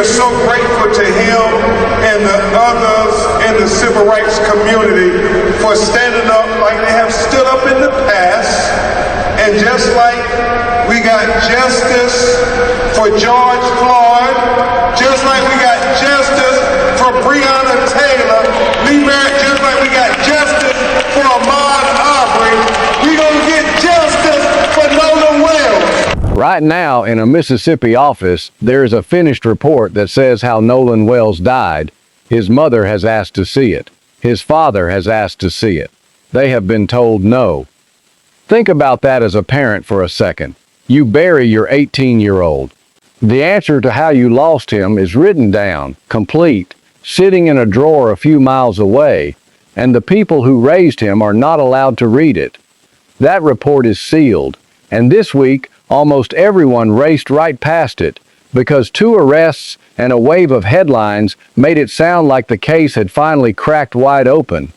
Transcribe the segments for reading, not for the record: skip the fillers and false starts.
are so grateful to him and the others in the civil rights community for standing up like they have stood up in the past. And just like we got justice for George Floyd, just like we got justice for Breonna Taylor, just like we got justice for Ahmaud Arbery, we gonna get justice for Nolan Wells. Right now, in a Mississippi office, there is a finished report that says how Nolan Wells died. His mother has asked to see it. His father has asked to see it. They have been told no. Think about that as a parent for a second. You bury your 18-year-old. The answer to how you lost him is written down, complete, sitting in a drawer a few miles away, and the people who raised him are not allowed to read it. That report is sealed, and this week, almost everyone raced right past it because 2 arrests and a wave of headlines made it sound like the case had finally cracked wide open.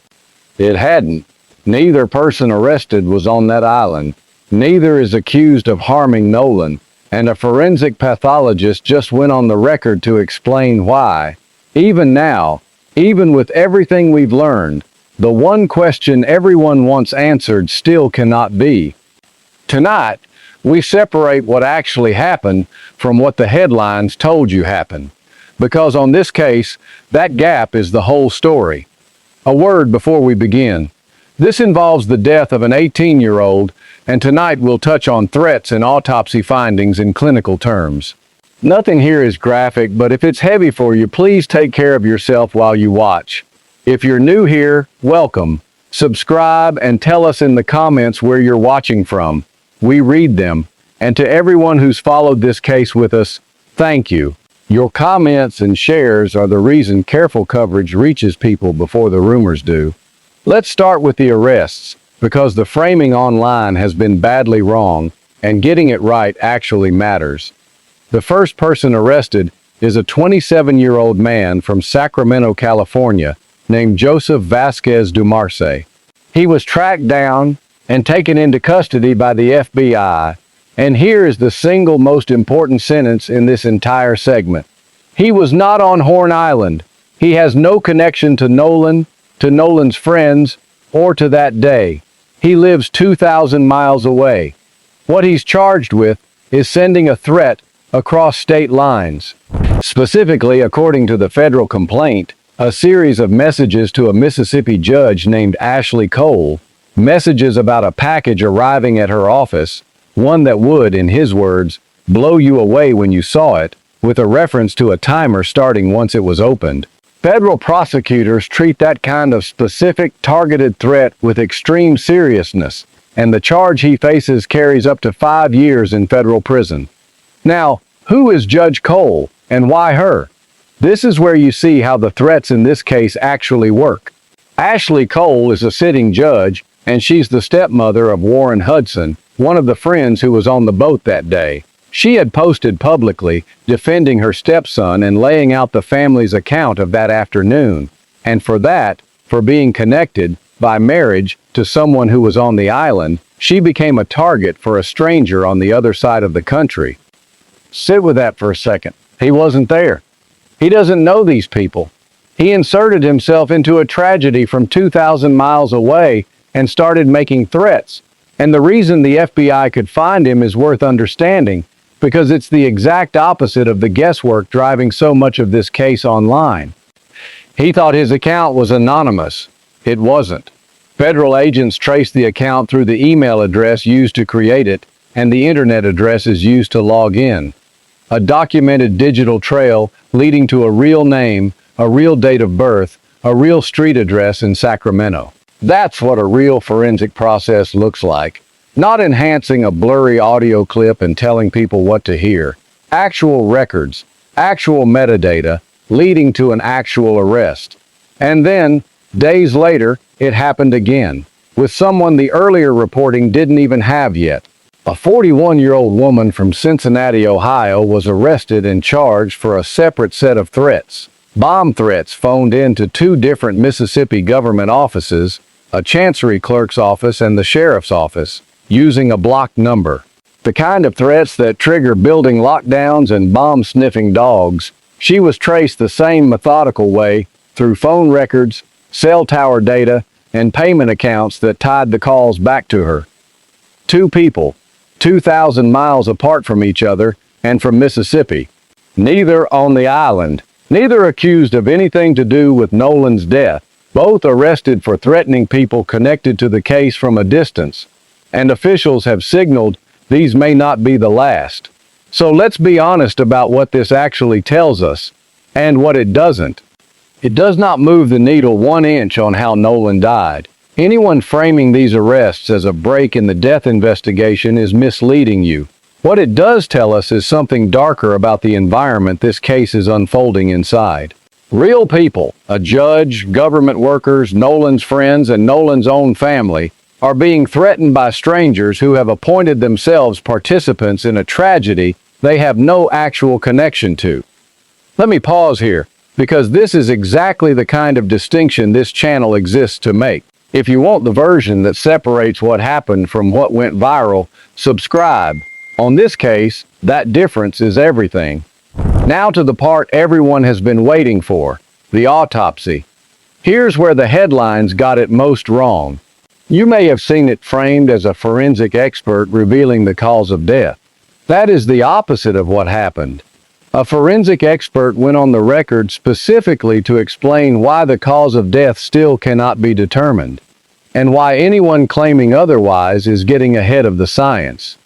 It hadn't. Neither person arrested was on that island. Neither is accused of harming Nolan, and a forensic pathologist just went on the record to explain why. Even now, even with everything we've learned, the one question everyone wants answered still cannot be. Tonight, we separate what actually happened from what the headlines told you happened. Because on this case, that gap is the whole story. A word before we begin. This involves the death of an 18-year-old, and tonight we'll touch on threats and autopsy findings in clinical terms. Nothing here is graphic, but if it's heavy for you, please take care of yourself while you watch. If you're new here, welcome. Subscribe and tell us in the comments where you're watching from. We read them. And to everyone who's followed this case with us, thank you. Your comments and shares are the reason careful coverage reaches people before the rumors do. Let's start with the arrests, because the framing online has been badly wrong, and getting it right actually matters. The first person arrested is a 27-year-old man from Sacramento, California, named Joseph Vasquez Dumarce. He was tracked down and taken into custody by the FBI, and here is the single most important sentence in this entire segment. He was not on Horn Island. He has no connection to Nolan, to Nolan's friends, or to that day. He lives 2,000 miles away. What he's charged with is sending a threat across state lines. Specifically, according to the federal complaint, a series of messages to a Mississippi judge named Ashley Cole, messages about a package arriving at her office, one that would, in his words, blow you away when you saw it, with a reference to a timer starting once it was opened. Federal prosecutors treat that kind of specific, targeted threat with extreme seriousness, and the charge he faces carries up to 5 years in federal prison. Now, who is Judge Cole, and why her? This is where you see how the threats in this case actually work. Ashley Cole is a sitting judge, and she's the stepmother of Warren Hudson, one of the friends who was on the boat that day. She had posted publicly, defending her stepson and laying out the family's account of that afternoon. And for that, for being connected, by marriage, to someone who was on the island, she became a target for a stranger on the other side of the country. Sit with that for a second. He wasn't there. He doesn't know these people. He inserted himself into a tragedy from 2,000 miles away and started making threats. And the reason the FBI could find him is worth understanding, because it's the exact opposite of the guesswork driving so much of this case online. He thought his account was anonymous. It wasn't. Federal agents traced the account through the email address used to create it, and the internet address is used to log in. A documented digital trail leading to a real name, a real date of birth, a real street address in Sacramento. That's what a real forensic process looks like. Not enhancing a blurry audio clip and telling people what to hear. Actual records, actual metadata, leading to an actual arrest. And then, days later, it happened again, with someone the earlier reporting didn't even have yet. A 41-year-old woman from Cincinnati, Ohio was arrested and charged for a separate set of threats. Bomb threats phoned in to 2 different Mississippi government offices, a chancery clerk's office and the sheriff's office, using a blocked number. The kind of threats that trigger building lockdowns and bomb-sniffing dogs, She was traced the same methodical way through phone records, cell tower data, and payment accounts that tied the calls back to her. Two people, 2,000 miles apart from each other and from Mississippi. Neither on the island, neither accused of anything to do with Nolan's death. Both arrested for threatening people connected to the case from a distance. And officials have signaled these may not be the last. So let's be honest about what this actually tells us and what it doesn't. It does not move the needle 1 inch on how Nolan died. Anyone framing these arrests as a break in the death investigation is misleading you. What it does tell us is something darker about the environment this case is unfolding inside. Real people, a judge, government workers, Nolan's friends, and Nolan's own family, are being threatened by strangers who have appointed themselves participants in a tragedy they have no actual connection to. Let me pause here, because this is exactly the kind of distinction this channel exists to make. If you want the version that separates what happened from what went viral, subscribe. On this case, that difference is everything. Now to the part everyone has been waiting for, the autopsy. Here's where the headlines got it most wrong. You may have seen it framed as a forensic expert revealing the cause of death. That is the opposite of what happened. A forensic expert went on the record specifically to explain why the cause of death still cannot be determined, and why anyone claiming otherwise is getting ahead of the science.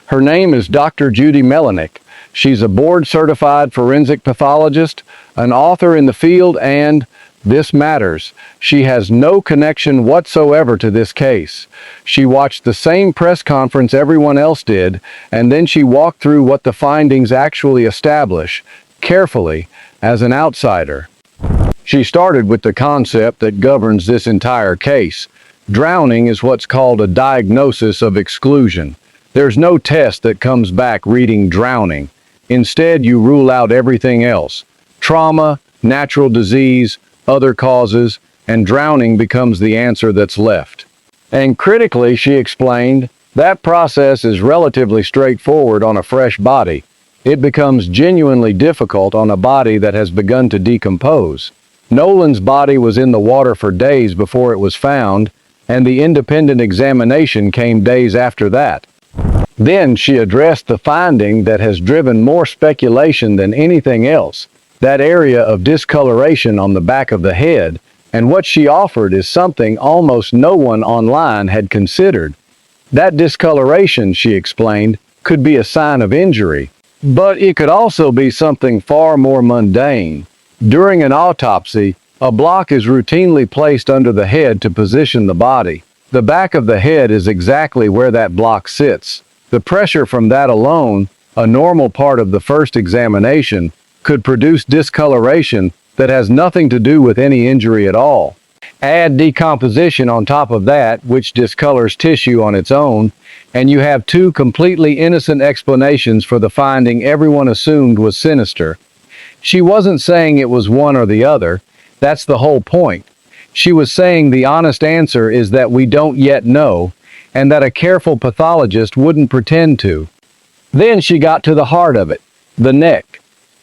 Her name is Dr. Judy Melinek. She's a board-certified forensic pathologist, an author in the field, and, this matters, she has no connection whatsoever to this case. She watched the same press conference everyone else did, and then she walked through what the findings actually establish, carefully, as an outsider. She started with the concept that governs this entire case. Drowning is what's called a diagnosis of exclusion. There's no test that comes back reading drowning. Instead, you rule out everything else. Trauma, natural disease, other causes, and drowning becomes the answer that's left. And critically, she explained, that process is relatively straightforward on a fresh body. It becomes genuinely difficult on a body that has begun to decompose. Nolan's body was in the water for days before it was found, and the independent examination came days after that. Then she addressed the finding that has driven more speculation than anything else, that area of discoloration on the back of the head, and what she offered is something almost no one online had considered. That discoloration, she explained, could be a sign of injury, but it could also be something far more mundane. During an autopsy, a block is routinely placed under the head to position the body. The back of the head is exactly where that block sits. The pressure from that alone, a normal part of the first examination, could produce discoloration that has nothing to do with any injury at all. Add decomposition on top of that, which discolors tissue on its own, and you have two completely innocent explanations for the finding everyone assumed was sinister. She wasn't saying it was one or the other. That's the whole point. She was saying the honest answer is that we don't yet know, and that a careful pathologist wouldn't pretend to. Then she got to the heart of it, the neck.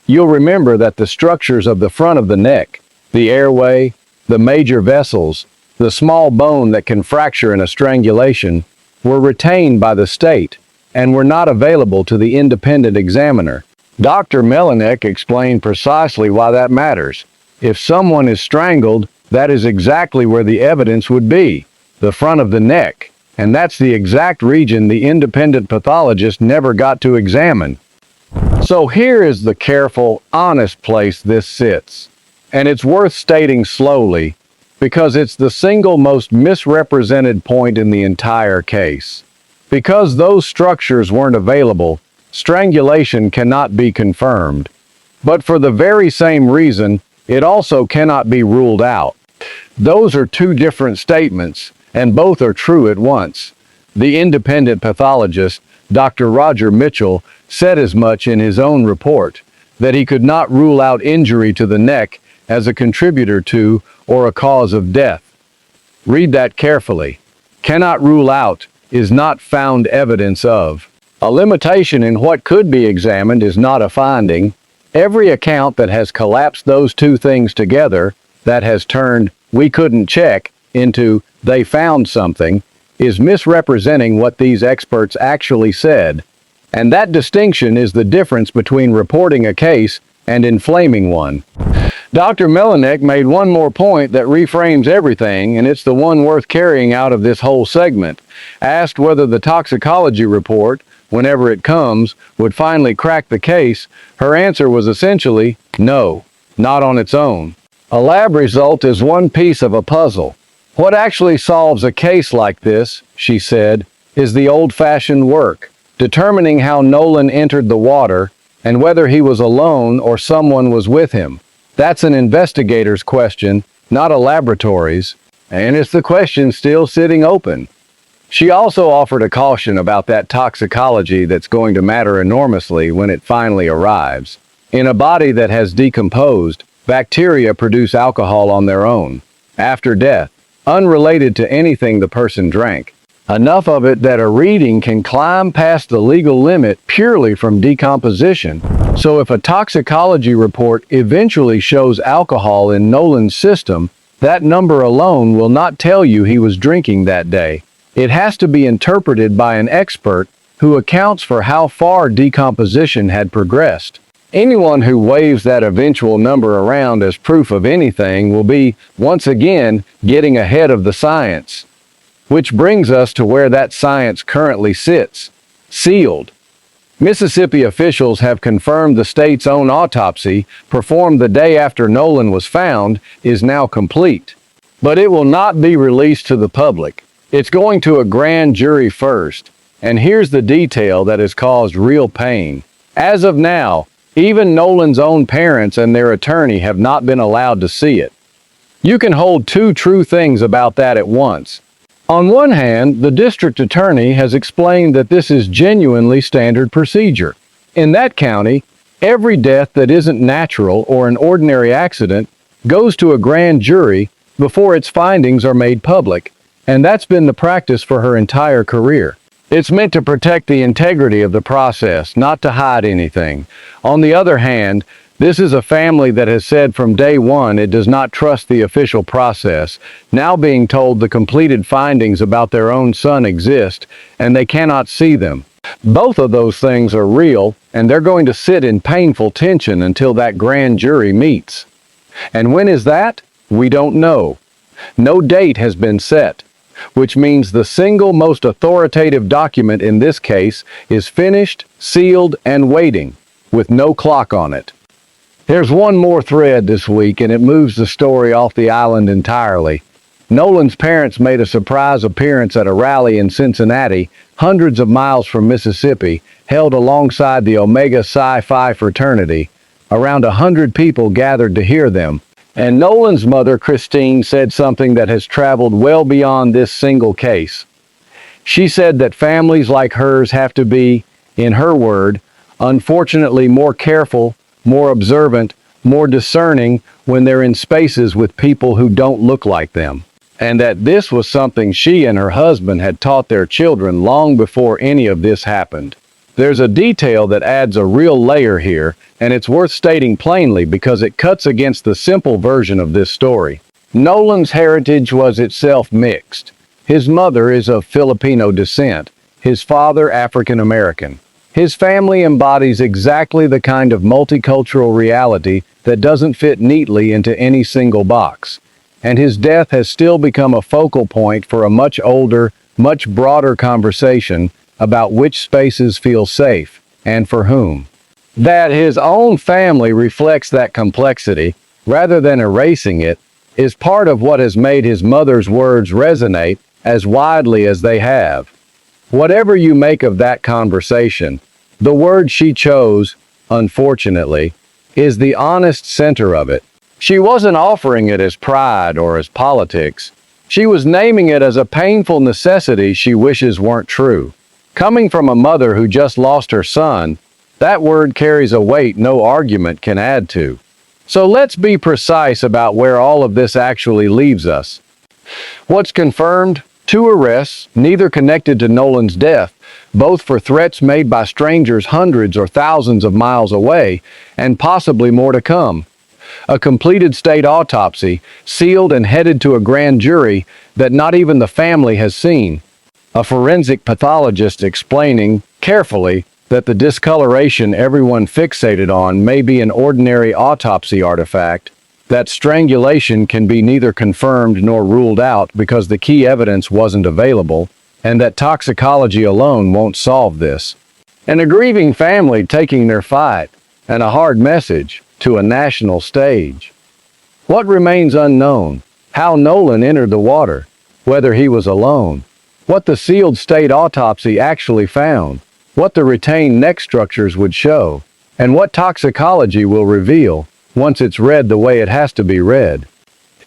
You'll remember that the structures of the front of the neck, the airway, the major vessels, the small bone that can fracture in a strangulation, were retained by the state and were not available to the independent examiner. Dr. Melinek explained precisely why that matters. If someone is strangled, that is exactly where the evidence would be, the front of the neck. And that's the exact region the independent pathologist never got to examine. So here is the careful, honest place this sits. And it's worth stating slowly, because it's the single most misrepresented point in the entire case. Because those structures weren't available, strangulation cannot be confirmed. But for the very same reason, it also cannot be ruled out. Those are two different statements, and both are true at once. The independent pathologist, Dr. Roger Mitchell, said as much in his own report, that he could not rule out injury to the neck as a contributor to or a cause of death. Read that carefully. Cannot rule out is not found evidence of. A limitation in what could be examined is not a finding. Every account that has collapsed those two things together, that has turned "we couldn't check" into "they found something," is misrepresenting what these experts actually said. And that distinction is the difference between reporting a case and inflaming one. Dr. Melinek made one more point that reframes everything, and it's the one worth carrying out of this whole segment. Asked whether the toxicology report, whenever it comes, would finally crack the case, her answer was essentially, no, not on its own. A lab result is one piece of a puzzle. What actually solves a case like this, she said, is the old-fashioned work, determining how Nolan entered the water and whether he was alone or someone was with him. That's an investigator's question, not a laboratory's, and it's the question still sitting open. She also offered a caution about that toxicology that's going to matter enormously when it finally arrives. In a body that has decomposed, bacteria produce alcohol on their own, after death, unrelated to anything the person drank. Enough of it that a reading can climb past the legal limit purely from decomposition. So if a toxicology report eventually shows alcohol in Nolan's system, that number alone will not tell you he was drinking that day. It has to be interpreted by an expert who accounts for how far decomposition had progressed. Anyone who waves that eventual number around as proof of anything will be, once again, getting ahead of the science. Which brings us to where that science currently sits, sealed. Mississippi officials have confirmed the state's own autopsy, performed the day after Nolan was found, is now complete. But it will not be released to the public. It's going to a grand jury first, and here's the detail that has caused real pain. As of now, even Nolan's own parents and their attorney have not been allowed to see it. You can hold two true things about that at once. On one hand, the district attorney has explained that this is genuinely standard procedure. In that county, every death that isn't natural or an ordinary accident goes to a grand jury before its findings are made public. And that's been the practice for her entire career. It's meant to protect the integrity of the process, not to hide anything. On the other hand, this is a family that has said from day one it does not trust the official process, now being told the completed findings about their own son exist, and they cannot see them. Both of those things are real, and they're going to sit in painful tension until that grand jury meets. And when is that? We don't know. No date has been set, which means the single most authoritative document in this case is finished, sealed, and waiting, with no clock on it. There's one more thread this week, and it moves the story off the island entirely. Nolan's parents made a surprise appearance at a rally in Cincinnati, hundreds of miles from Mississippi, held alongside the Omega Psi Phi fraternity. Around 100 people gathered to hear them. And Nolan's mother, Christine, said something that has traveled well beyond this single case. She said that families like hers have to be, in her word, unfortunately more careful, more observant, more discerning when they're in spaces with people who don't look like them. And that this was something she and her husband had taught their children long before any of this happened. There's a detail that adds a real layer here, and it's worth stating plainly because it cuts against the simple version of this story. Nolan's heritage was itself mixed. His mother is of Filipino descent, his father African American. His family embodies exactly the kind of multicultural reality that doesn't fit neatly into any single box. And his death has still become a focal point for a much older, much broader conversation about which spaces feel safe, and for whom. That his own family reflects that complexity, rather than erasing it, is part of what has made his mother's words resonate as widely as they have. Whatever you make of that conversation, the word she chose, unfortunately, is the honest center of it. She wasn't offering it as pride or as politics. She was naming it as a painful necessity she wishes weren't true. Coming from a mother who just lost her son, that word carries a weight no argument can add to. So let's be precise about where all of this actually leaves us. What's confirmed? 2 arrests, neither connected to Nolan's death, both for threats made by strangers hundreds or thousands of miles away, and possibly more to come. A completed state autopsy, sealed and headed to a grand jury that not even the family has seen. A forensic pathologist explaining, carefully, that the discoloration everyone fixated on may be an ordinary autopsy artifact, that strangulation can be neither confirmed nor ruled out because the key evidence wasn't available, and that toxicology alone won't solve this. And a grieving family taking their fight, and a hard message, to a national stage. What remains unknown? How Nolan entered the water, whether he was alone, what the sealed state autopsy actually found, what the retained neck structures would show, and what toxicology will reveal once it's read the way it has to be read.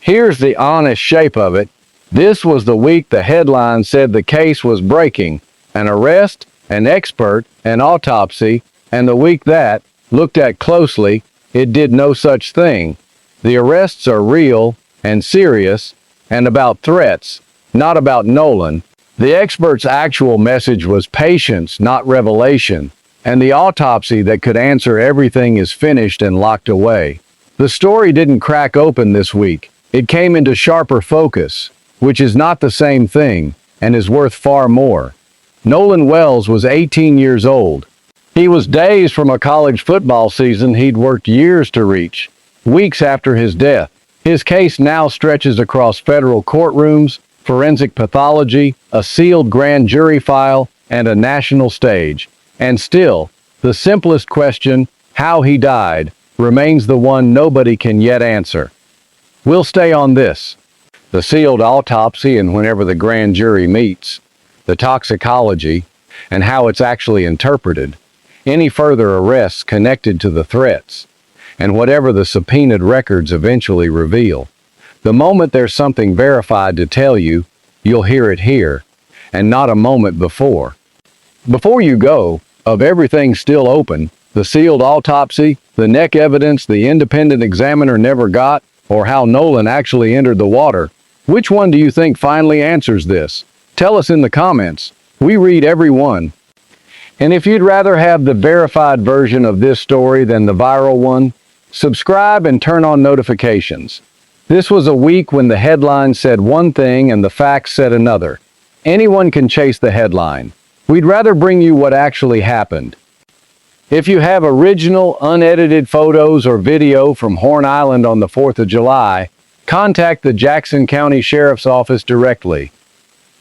Here's the honest shape of it. This was the week the headline said the case was breaking, an arrest, an expert, an autopsy, and the week that, looked at closely, it did no such thing. The arrests are real and serious and about threats, not about Nolan. The expert's actual message was patience, not revelation, and the autopsy that could answer everything is finished and locked away. The story didn't crack open this week. It came into sharper focus, which is not the same thing and is worth far more. Nolan Wells was 18 years old. He was days from a college football season he'd worked years to reach, weeks after his death. His case now stretches across federal courtrooms, forensic pathology, a sealed grand jury file, and a national stage. And still, the simplest question, how he died, remains the one nobody can yet answer. We'll stay on this. The sealed autopsy and whenever the grand jury meets, the toxicology, and how it's actually interpreted, any further arrests connected to the threats, and whatever the subpoenaed records eventually reveal. The moment there's something verified to tell you, you'll hear it here, and not a moment before. Before you go, of everything still open, the sealed autopsy, the neck evidence the independent examiner never got, or how Nolan actually entered the water, which one do you think finally answers this? Tell us in the comments. We read every one. And if you'd rather have the verified version of this story than the viral one, subscribe and turn on notifications. This was a week when the headline said one thing and the facts said another. Anyone can chase the headline. We'd rather bring you what actually happened. If you have original, unedited photos or video from Horn Island on the 4th of July, contact the Jackson County Sheriff's Office directly.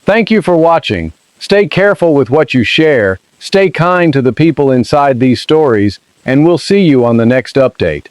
Thank you for watching. Stay careful with what you share, stay kind to the people inside these stories, and we'll see you on the next update.